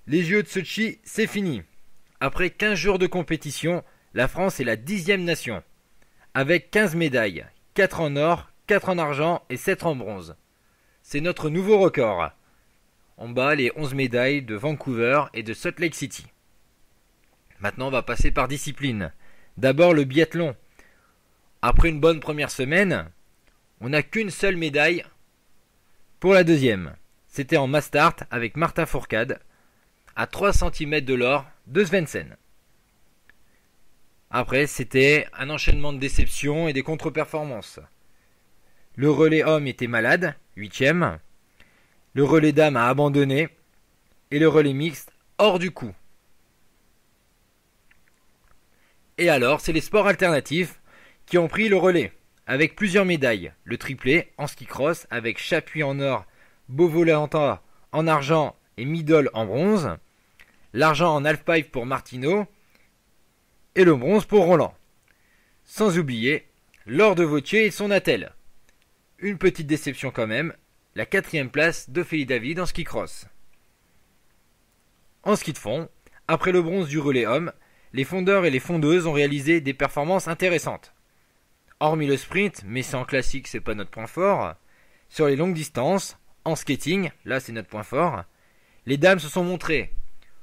Les JO de Sochi, c'est fini. Après 15 jours de compétition, la France est la 10e nation, avec 15 médailles, 4 en or, 4 en argent et 7 en bronze. C'est notre nouveau record. On bat les 11 médailles de Vancouver et de Salt Lake City. Maintenant, on va passer par discipline. D'abord le biathlon. Après une bonne première semaine, on n'a qu'une seule médaille pour la deuxième. C'était en mass start avec Martin Fourcade, à 3 cm de l'or de Svensson. Après, c'était un enchaînement de déceptions et des contre-performances. Le relais homme était malade, 8e. Le relais dame a abandonné. Et le relais mixte hors du coup. Et alors, c'est les sports alternatifs qui ont pris le relais, avec plusieurs médailles. Le triplé en ski cross avec Chapuis en or, Beauvois-Lenta en argent et Middle en bronze. L'argent en halfpipe pour Martino et le bronze pour Roland. Sans oublier Laure de Vautier et son attelle. Une petite déception quand même, la 4e place d'Ophélie David en ski cross. En ski de fond, après le bronze du relais homme, les fondeurs et les fondeuses ont réalisé des performances intéressantes. Hormis le sprint, mais c'est en classique, c'est pas notre point fort. Sur les longues distances, en skating, là c'est notre point fort, les dames se sont montrées.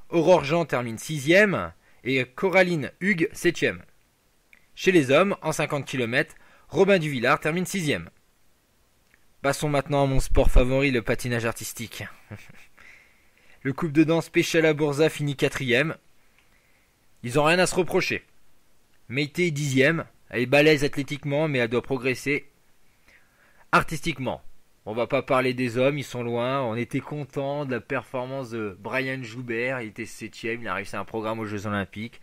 Aurore Jean termine 6e et Coraline Hugues 7e. Chez les hommes, en 50 km, Robin Duvillard termine 6e. Passons maintenant à mon sport favori, le patinage artistique. Le couple de danse Péchala Bourza finit 4e. Ils ont rien à se reprocher. Meïté est 10e. Elle est balèze athlétiquement, mais elle doit progresser artistiquement. On va pas parler des hommes, ils sont loin. On était content de la performance de Brian Joubert. Il était 7e, il a réussi un programme aux Jeux Olympiques.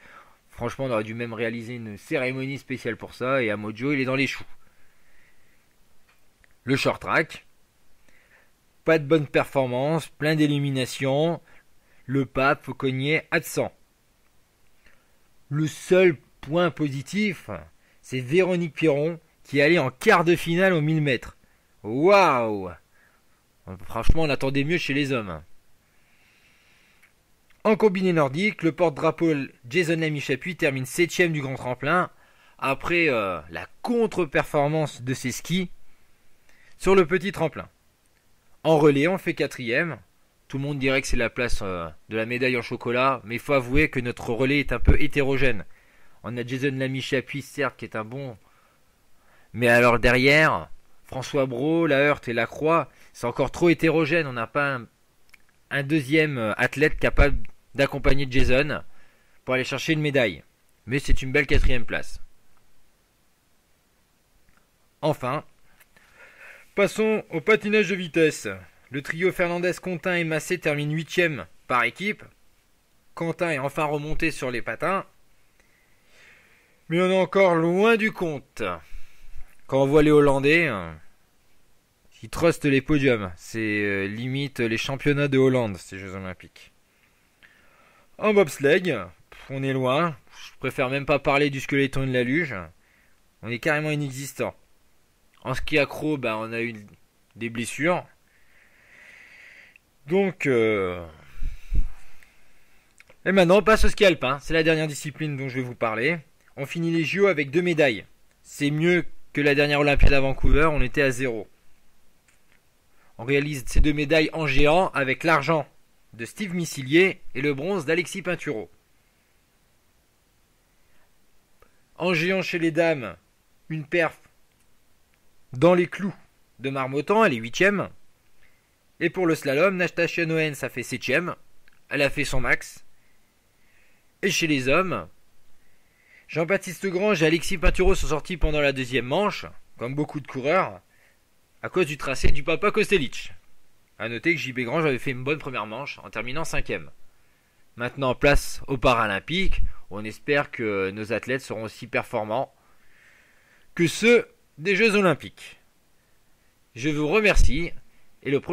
Franchement, on aurait dû même réaliser une cérémonie spéciale pour ça. Et Amojo, il est dans les choux. Le short track. Pas de bonne performance, plein d'éliminations. Le pape, Fauconnier, absent. Le seul point positif, c'est Véronique Pierron qui est allée en quart de finale au 1000 mètres. Waouh! Franchement, on attendait mieux chez les hommes. En combiné nordique, le porte-drapeau Jason Lamy-Chapuis termine 7e du grand tremplin après la contre-performance de ses skis sur le petit tremplin. En relais, on fait 4e. Tout le monde dirait que c'est la place de la médaille en chocolat, mais il faut avouer que notre relais est un peu hétérogène. On a Jason Lamy-Chapuis, certes, qui est un bon... Mais alors derrière, François Brault, La Heurte et Lacroix, c'est encore trop hétérogène. On n'a pas un deuxième athlète capable d'accompagner Jason pour aller chercher une médaille. Mais c'est une belle 4e place. Enfin, passons au patinage de vitesse. Le trio Fernandez, Contin et Massé termine 8e par équipe. Quentin est enfin remonté sur les patins. Mais on est encore loin du compte. Quand on voit les Hollandais, ils trustent les podiums. C'est limite les championnats de Hollande, ces Jeux Olympiques. En bobsleigh, on est loin. Je préfère même pas parler du squeletton et de la luge. On est carrément inexistant. En ski accro, on a eu des blessures. Donc, et maintenant, on passe au ski alpin. C'est la dernière discipline dont je vais vous parler. On finit les JO avec 2 médailles. C'est mieux que la dernière Olympiade à Vancouver, on était à 0. On réalise ces 2 médailles en géant avec l'argent de Steve Missilier et le bronze d'Alexis Pinturo. En géant chez les dames, une perf dans les clous de Marmottan, elle est 8e. Et pour le slalom, Nastasia Noen, ça fait 7e. Elle a fait son max. Et chez les hommes, Jean-Baptiste Grange et Alexis Pinturo sont sortis pendant la 2e manche, comme beaucoup de coureurs, à cause du tracé du Papa Kostelic. A noter que JB Grange avait fait une bonne première manche en terminant 5e. Maintenant, place aux Paralympiques. On espère que nos athlètes seront aussi performants que ceux des Jeux Olympiques. Je vous remercie et le prochain